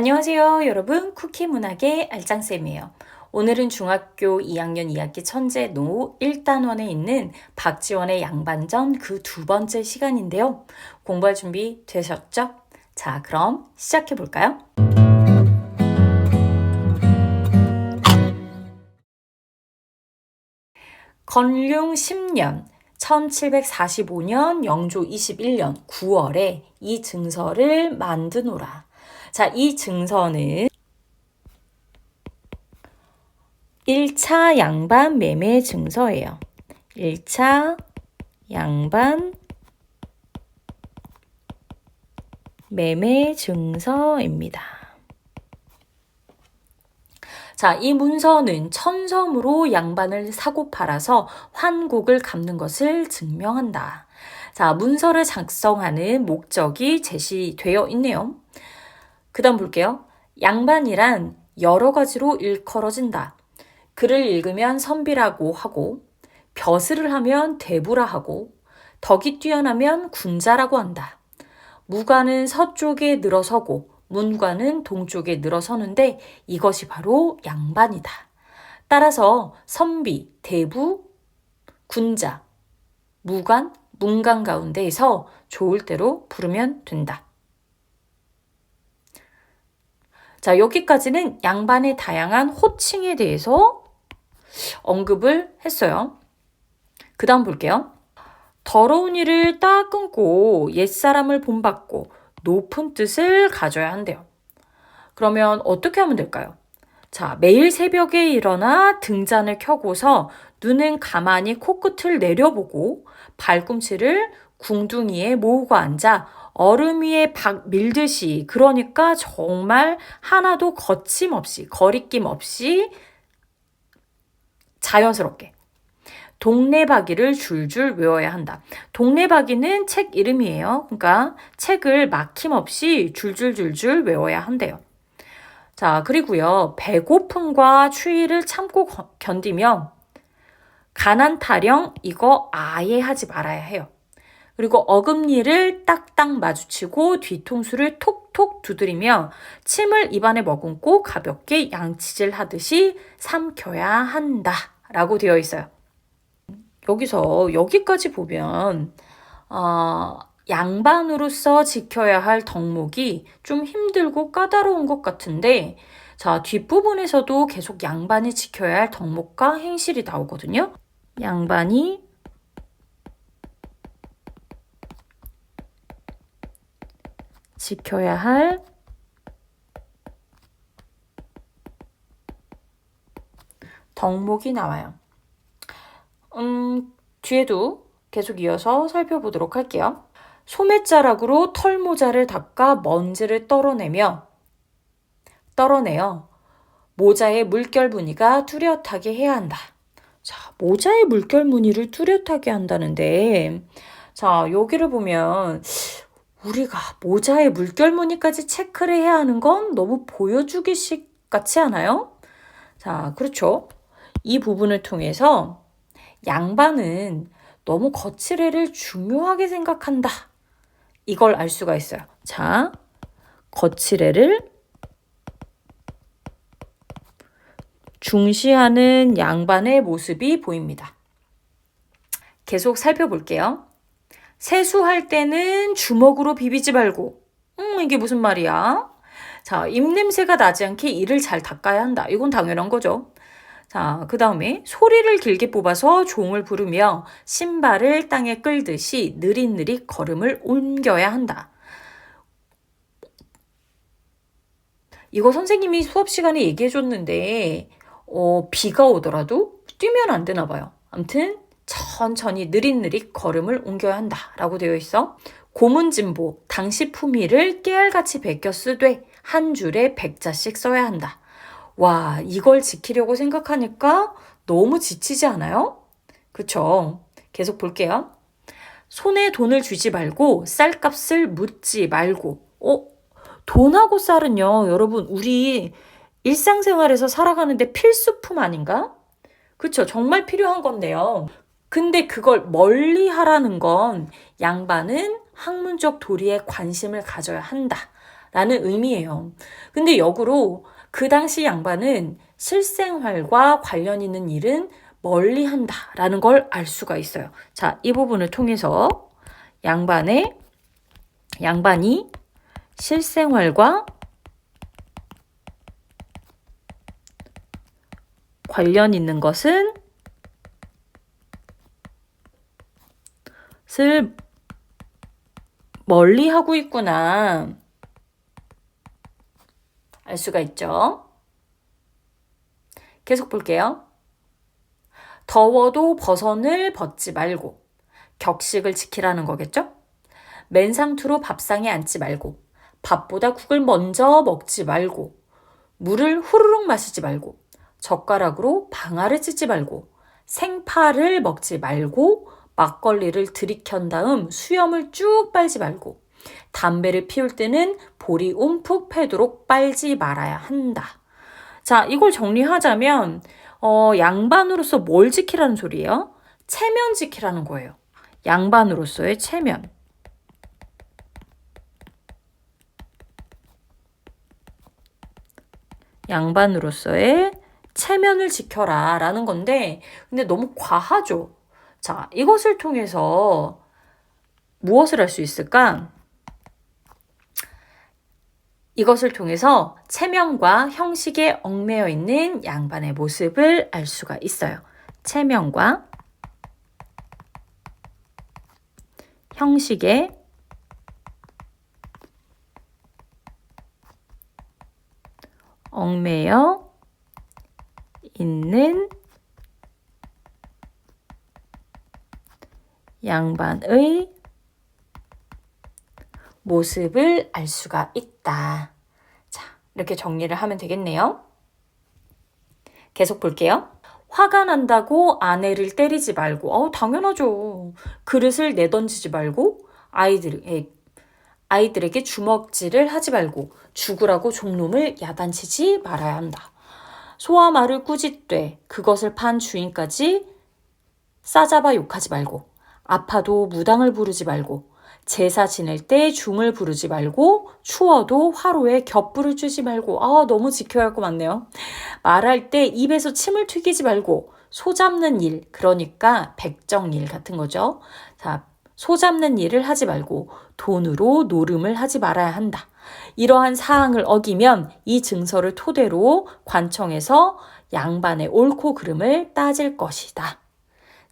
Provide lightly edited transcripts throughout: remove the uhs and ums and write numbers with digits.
안녕하세요, 여러분. 쿠키 문학의 알짱쌤이에요. 오늘은 중학교 2학년 2학기 천재노 1단원에 있는 박지원의 양반전 그 두 번째 시간인데요. 공부할 준비 되셨죠? 자, 그럼 시작해 볼까요? 건륭 10년 1745년 영조 21년 9월에 이 증서를 만드노라. 자, 이 증서는 1차 양반 매매 증서예요. 1차 양반 매매 증서입니다. 자, 이 문서는 천섬으로 양반을 사고 팔아서 환곡을 갚는 것을 증명한다. 자, 문서를 작성하는 목적이 제시되어 있네요. 그 다음 볼게요. 양반이란 여러 가지로 일컬어진다. 글을 읽으면 선비라고 하고, 벼슬을 하면 대부라 하고, 덕이 뛰어나면 군자라고 한다. 무관은 서쪽에 늘어서고, 문관은 동쪽에 늘어서는데 이것이 바로 양반이다. 따라서 선비, 대부, 군자, 무관, 문관 가운데에서 좋을 대로 부르면 된다. 자, 여기까지는 양반의 다양한 호칭에 대해서 언급을 했어요. 그 다음 볼게요. 더러운 일을 딱 끊고 옛사람을 본받고 높은 뜻을 가져야 한대요. 그러면 어떻게 하면 될까요? 자, 매일 새벽에 일어나 등잔을 켜고서 눈은 가만히 코끝을 내려보고 발꿈치를 궁둥이에 모으고 앉아 얼음 위에 박 밀듯이, 그러니까 정말 하나도 거침없이, 거리낌 없이 자연스럽게 동네바기를 줄줄 외워야 한다. 동네바기는 책 이름이에요. 그러니까 책을 막힘없이 줄줄줄줄 외워야 한대요. 자, 그리고요. 배고픔과 추위를 참고 견디며 가난 타령 이거 아예 하지 말아야 해요. 그리고 어금니를 딱딱 마주치고 뒤통수를 톡톡 두드리며 침을 입안에 머금고 가볍게 양치질 하듯이 삼켜야 한다 라고 되어 있어요. 여기서 여기까지 보면 양반으로서 지켜야 할 덕목이 좀 힘들고 까다로운 것 같은데, 자, 뒷부분에서도 계속 양반이 지켜야 할 덕목과 행실이 나오거든요. 양반이 지켜야 할 덕목이 나와요. 뒤에도 계속 이어서 살펴보도록 할게요. 소매자락으로 털모자를 닦아 먼지를 떨어내요. 모자의 물결 무늬가 뚜렷하게 해야 한다. 자, 모자의 물결 무늬를 뚜렷하게 한다는데, 자, 여기를 보면 우리가 모자의 물결 무늬까지 체크를 해야 하는 건 너무 보여주기식 같지 않아요? 자, 그렇죠. 이 부분을 통해서 양반은 너무 거칠애를 중요하게 생각한다. 이걸 알 수가 있어요. 자, 거칠애를 중시하는 양반의 모습이 보입니다. 계속 살펴볼게요. 세수할 때는 주먹으로 비비지 말고, 이게 무슨 말이야? 자, 입냄새가 나지 않게 이를 잘 닦아야 한다. 이건 당연한 거죠. 자, 그 다음에 소리를 길게 뽑아서 종을 부르며 신발을 땅에 끌듯이 느릿느릿 걸음을 옮겨야 한다. 이거 선생님이 수업 시간에 얘기해 줬는데 비가 오더라도 뛰면 안 되나 봐요. 아무튼 천천히 느릿느릿 걸음을 옮겨야 한다 라고 되어 있어. 고문진보, 당시 품위를 깨알같이 베껴 쓰되 한 줄에 100자씩 써야 한다. 와, 이걸 지키려고 생각하니까 너무 지치지 않아요? 그쵸? 계속 볼게요. 손에 돈을 쥐지 말고 쌀값을 묻지 말고. 돈하고 쌀은요, 여러분, 우리 일상생활에서 살아가는데 필수품 아닌가? 그쵸? 정말 필요한 건데요. 근데 그걸 멀리 하라는 건 양반은 학문적 도리에 관심을 가져야 한다 라는 의미예요. 근데 역으로 그 당시 양반은 실생활과 관련 있는 일은 멀리 한다라는 걸 알 수가 있어요. 자, 이 부분을 통해서 양반이 실생활과 관련 있는 것은 멀리 하고 있구나 알 수가 있죠. 계속 볼게요. 더워도 버선을 벗지 말고 격식을 지키라는 거겠죠? 맨 상투로 밥상에 앉지 말고 밥보다 국을 먼저 먹지 말고 물을 후루룩 마시지 말고 젓가락으로 방아를 찢지 말고 생파를 먹지 말고 막걸리를 들이켠 다음 수염을 쭉 빨지 말고 담배를 피울 때는 볼이 움푹 패도록 빨지 말아야 한다. 자, 이걸 정리하자면 양반으로서 뭘 지키라는 소리예요? 체면 지키라는 거예요. 양반으로서의 체면. 양반으로서의 체면을 지켜라 라는 건데 근데 너무 과하죠. 자, 이것을 통해서 무엇을 할 수 있을까? 이것을 통해서 체면과 형식에 얽매여 있는 양반의 모습을 알 수가 있어요. 체면과 형식에 얽매여 있는 양반의 모습을 알 수가 있다. 자, 이렇게 정리를 하면 되겠네요. 계속 볼게요. 화가 난다고 아내를 때리지 말고, 당연하죠. 그릇을 내던지지 말고, 아이들에게 주먹질을 하지 말고, 죽으라고 종놈을 야단치지 말아야 한다. 소와 말을 꾸짖되 그것을 판 주인까지 싸잡아 욕하지 말고, 아파도 무당을 부르지 말고, 제사 지낼 때 중을 부르지 말고, 추워도 화로에 겹불을 쬐지 말고, 너무 지켜야 할 거 많네요. 말할 때 입에서 침을 튀기지 말고, 소 잡는 일, 그러니까 백정일 같은 거죠. 자, 소 잡는 일을 하지 말고, 돈으로 노름을 하지 말아야 한다. 이러한 사항을 어기면 이 증서를 토대로 관청에서 양반의 옳고 그름을 따질 것이다.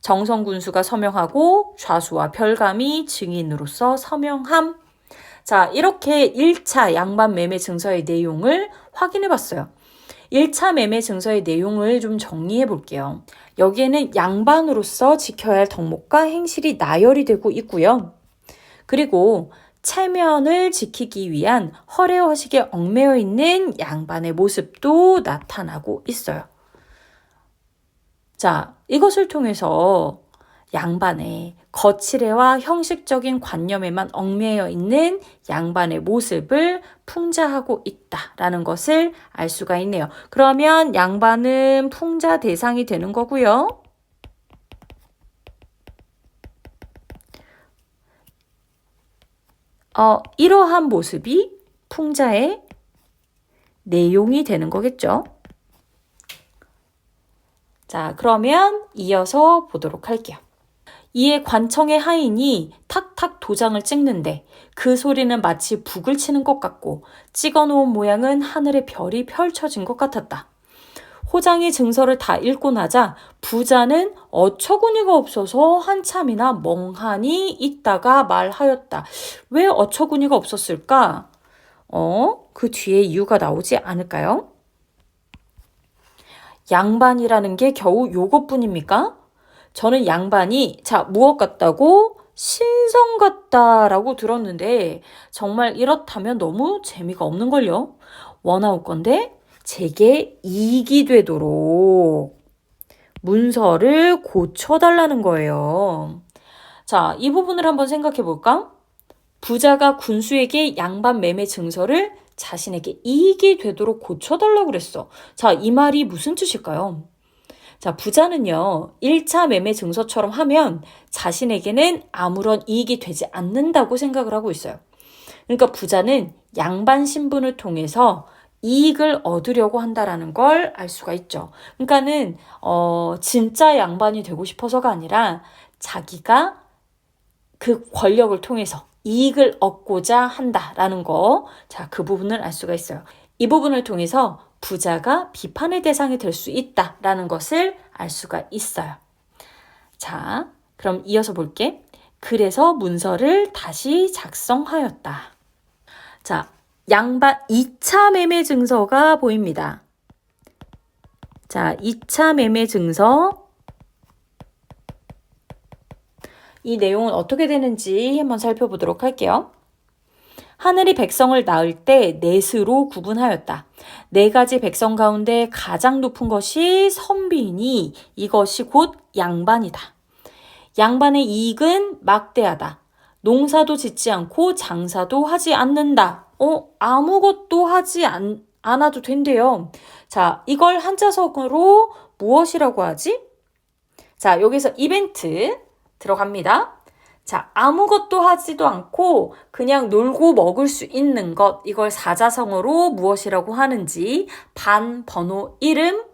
정성군수가 서명하고 좌수와 별감이 증인으로서 서명함. 자, 이렇게 1차 양반 매매 증서의 내용을 확인해 봤어요. 1차 매매 증서의 내용을 좀 정리해 볼게요. 여기에는 양반으로서 지켜야 할 덕목과 행실이 나열이 되고 있고요. 그리고 체면을 지키기 위한 허례허식에 얽매여 있는 양반의 모습도 나타나고 있어요. 자, 이것을 통해서 양반의 거칠애와 형식적인 관념에만 얽매여 있는 양반의 모습을 풍자하고 있다라는 것을 알 수가 있네요. 그러면 양반은 풍자 대상이 되는 거고요. 이러한 모습이 풍자의 내용이 되는 거겠죠. 자, 그러면 이어서 보도록 할게요. 이에 관청의 하인이 탁탁 도장을 찍는데 그 소리는 마치 북을 치는 것 같고 찍어놓은 모양은 하늘의 별이 펼쳐진 것 같았다. 호장이 증서를 다 읽고 나자 부자는 어처구니가 없어서 한참이나 멍하니 있다가 말하였다. 왜 어처구니가 없었을까? 그 뒤에 이유가 나오지 않을까요? 양반이라는 게 겨우 요것뿐입니까? 저는 양반이 무엇 같다고? 신성 같다라고 들었는데 정말 이렇다면 너무 재미가 없는걸요. 원하옵건대 제게 이익이 되도록 문서를 고쳐달라는 거예요. 자, 이 부분을 한번 생각해 볼까? 부자가 군수에게 양반 매매 증서를 자신에게 이익이 되도록 고쳐달라고 그랬어. 자, 이 말이 무슨 뜻일까요? 자, 부자는요, 1차 매매 증서처럼 하면 자신에게는 아무런 이익이 되지 않는다고 생각을 하고 있어요. 그러니까 부자는 양반 신분을 통해서 이익을 얻으려고 한다라는 걸 알 수가 있죠. 그러니까는 진짜 양반이 되고 싶어서가 아니라 자기가 그 권력을 통해서 이익을 얻고자 한다라는 거. 자, 그 부분을 알 수가 있어요. 이 부분을 통해서 부자가 비판의 대상이 될 수 있다라는 것을 알 수가 있어요. 자, 그럼 이어서 볼게. 그래서 문서를 다시 작성하였다. 자, 양반 2차 매매 증서가 보입니다. 자, 2차 매매 증서. 이 내용은 어떻게 되는지 한번 살펴보도록 할게요. 하늘이 백성을 낳을 때 넷으로 구분하였다. 네 가지 백성 가운데 가장 높은 것이 선비이니 이것이 곧 양반이다. 양반의 이익은 막대하다. 농사도 짓지 않고 장사도 하지 않는다. 아무것도 하지 않아도 된대요. 자, 이걸 한자성어로 무엇이라고 하지? 자, 여기서 이벤트 들어갑니다. 자, 아무것도 하지도 않고 그냥 놀고 먹을 수 있는 것, 이걸 사자성어로 무엇이라고 하는지 반, 번호, 이름,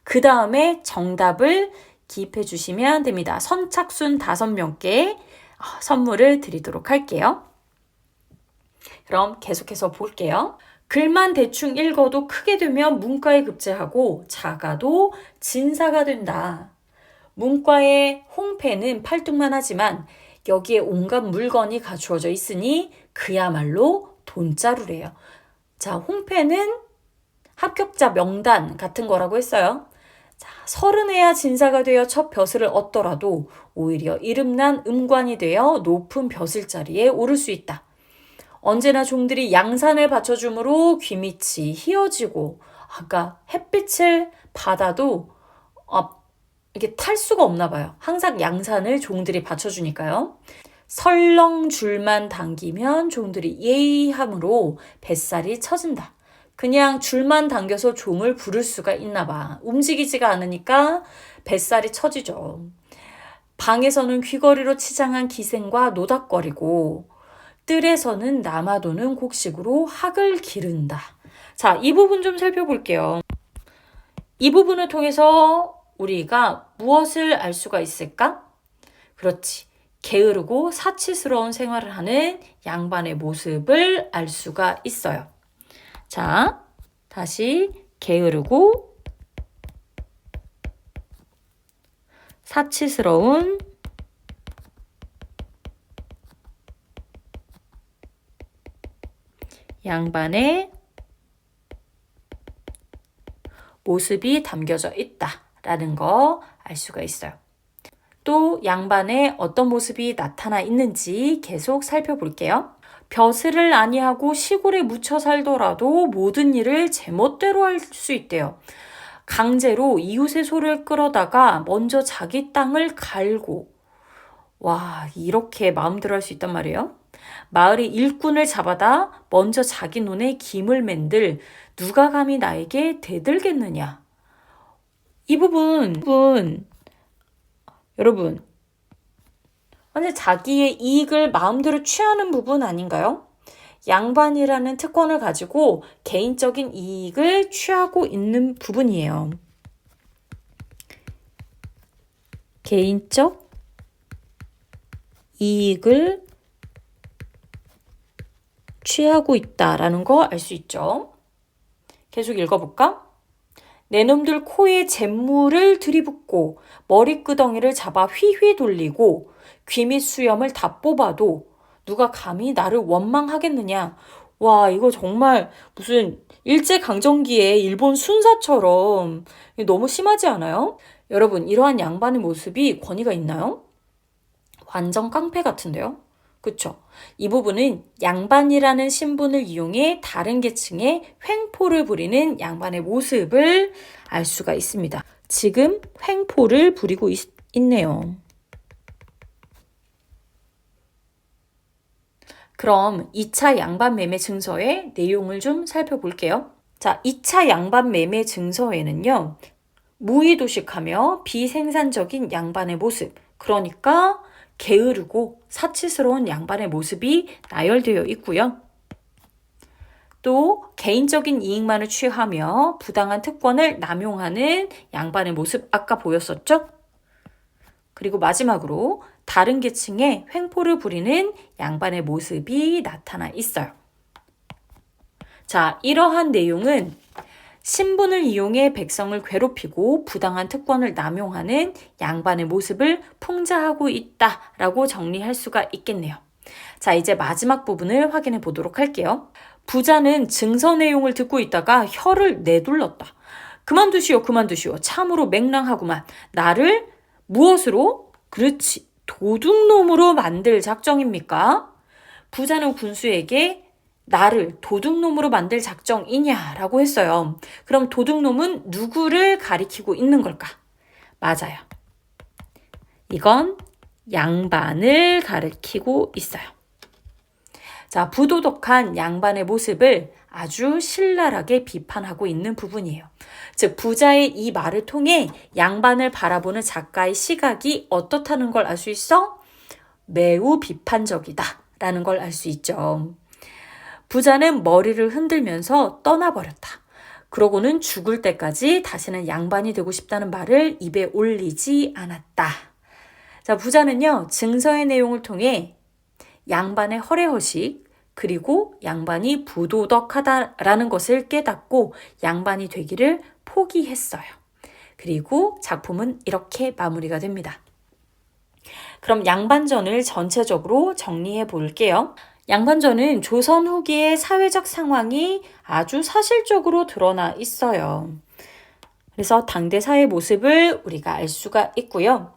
그 다음에 정답을 기입해 주시면 됩니다. 선착순 5명께 선물을 드리도록 할게요. 그럼 계속해서 볼게요. 글만 대충 읽어도 크게 되면 문과에 급제하고 작아도 진사가 된다. 문과의 홍패는 팔뚝만 하지만 여기에 온갖 물건이 갖추어져 있으니 그야말로 돈자루래요. 자, 홍패는 합격자 명단 같은 거라고 했어요. 자, 30해야 진사가 되어 첫 벼슬을 얻더라도 오히려 이름난 음관이 되어 높은 벼슬 자리에 오를 수 있다. 언제나 종들이 양산을 받쳐주므로 귀밑이 희어지고 아까 햇빛을 받아도 이게 탈 수가 없나 봐요. 항상 양산을 종들이 받쳐주니까요. 설렁줄만 당기면 종들이 예의함으로 뱃살이 처진다. 그냥 줄만 당겨서 종을 부를 수가 있나 봐. 움직이지가 않으니까 뱃살이 처지죠. 방에서는 귀걸이로 치장한 기생과 노닥거리고 뜰에서는 남아도는 곡식으로 학을 기른다. 자, 이 부분 좀 살펴볼게요. 이 부분을 통해서 우리가 무엇을 알 수가 있을까? 그렇지. 게으르고 사치스러운 생활을 하는 양반의 모습을 알 수가 있어요. 자, 다시 게으르고 사치스러운 양반의 모습이 담겨져 있다라는 거 알 수가 있어요. 또 양반의 어떤 모습이 나타나 있는지 계속 살펴볼게요. 벼슬을 아니하고 시골에 묻혀 살더라도 모든 일을 제멋대로 할 수 있대요. 강제로 이웃의 소를 끌어다가 먼저 자기 땅을 갈고, 와, 이렇게 마음대로 할 수 있단 말이에요. 마을의 일꾼을 잡아다 먼저 자기 눈에 김을 맨들 누가 감히 나에게 대들겠느냐. 이 부분 여러분, 완전 자기의 이익을 마음대로 취하는 부분 아닌가요? 양반이라는 특권을 가지고 개인적인 이익을 취하고 있는 부분이에요. 개인적 이익을 취하고 있다라는 거 알 수 있죠. 계속 읽어볼까? 내 놈들 코에 잿물을 들이붓고 머리끄덩이를 잡아 휘휘 돌리고 귀밑 수염을 다 뽑아도 누가 감히 나를 원망하겠느냐. 와, 이거 정말 무슨 일제강점기의 일본 순사처럼 너무 심하지 않아요? 여러분, 이러한 양반의 모습이 권위가 있나요? 완전 깡패 같은데요? 그쵸? 이 부분은 양반이라는 신분을 이용해 다른 계층의 횡포를 부리는 양반의 모습을 알 수가 있습니다. 지금 횡포를 부리고 있네요. 그럼 2차 양반 매매 증서의 내용을 좀 살펴볼게요. 자, 2차 양반 매매 증서에는요, 무의도식하며 비생산적인 양반의 모습, 그러니까 게으르고 사치스러운 양반의 모습이 나열되어 있고요. 또 개인적인 이익만을 취하며 부당한 특권을 남용하는 양반의 모습 아까 보였었죠? 그리고 마지막으로 다른 계층에 횡포를 부리는 양반의 모습이 나타나 있어요. 자, 이러한 내용은 신분을 이용해 백성을 괴롭히고 부당한 특권을 남용하는 양반의 모습을 풍자하고 있다라고 정리할 수가 있겠네요. 자, 이제 마지막 부분을 확인해 보도록 할게요. 부자는 증서 내용을 듣고 있다가 혀를 내둘렀다. 그만두시오, 그만두시오. 참으로 맹랑하구만. 나를 무엇으로? 그렇지, 도둑놈으로 만들 작정입니까? 부자는 군수에게 나를 도둑놈으로 만들 작정이냐라고 했어요. 그럼 도둑놈은 누구를 가리키고 있는 걸까? 맞아요. 이건 양반을 가리키고 있어요. 자, 부도덕한 양반의 모습을 아주 신랄하게 비판하고 있는 부분이에요. 즉, 부자의 이 말을 통해 양반을 바라보는 작가의 시각이 어떻다는 걸 알 수 있어? 매우 비판적이다 라는 걸 알 수 있죠. 부자는 머리를 흔들면서 떠나버렸다. 그러고는 죽을 때까지 다시는 양반이 되고 싶다는 말을 입에 올리지 않았다. 자, 부자는요, 증서의 내용을 통해 양반의 허례허식, 그리고 양반이 부도덕하다라는 것을 깨닫고 양반이 되기를 포기했어요. 그리고 작품은 이렇게 마무리가 됩니다. 그럼 양반전을 전체적으로 정리해 볼게요. 양반전은 조선 후기의 사회적 상황이 아주 사실적으로 드러나 있어요. 그래서 당대 사회 모습을 우리가 알 수가 있고요.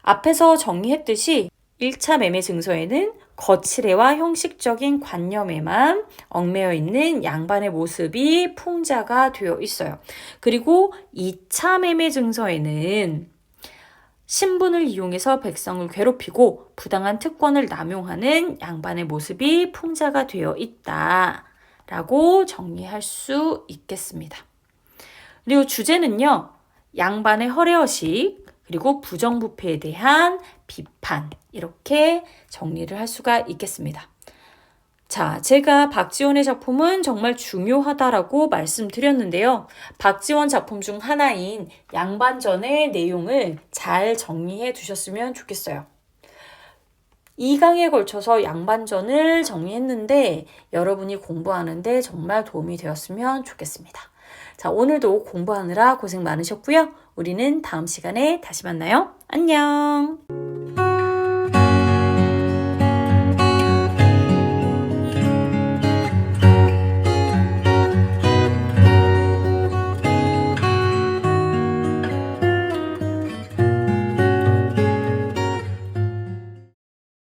앞에서 정리했듯이 1차 매매 증서에는 거칠애와 형식적인 관념에만 얽매여 있는 양반의 모습이 풍자가 되어 있어요. 그리고 2차 매매 증서에는 신분을 이용해서 백성을 괴롭히고 부당한 특권을 남용하는 양반의 모습이 풍자가 되어 있다라고 정리할 수 있겠습니다. 그리고 주제는요, 양반의 허례허식, 그리고 부정부패에 대한 비판, 이렇게 정리를 할 수가 있겠습니다. 자, 제가 박지원의 작품은 정말 중요하다라고 말씀드렸는데요. 박지원 작품 중 하나인 양반전의 내용을 잘 정리해 두셨으면 좋겠어요. 2강에 걸쳐서 양반전을 정리했는데 여러분이 공부하는데 정말 도움이 되었으면 좋겠습니다. 자, 오늘도 공부하느라 고생 많으셨고요. 우리는 다음 시간에 다시 만나요. 안녕!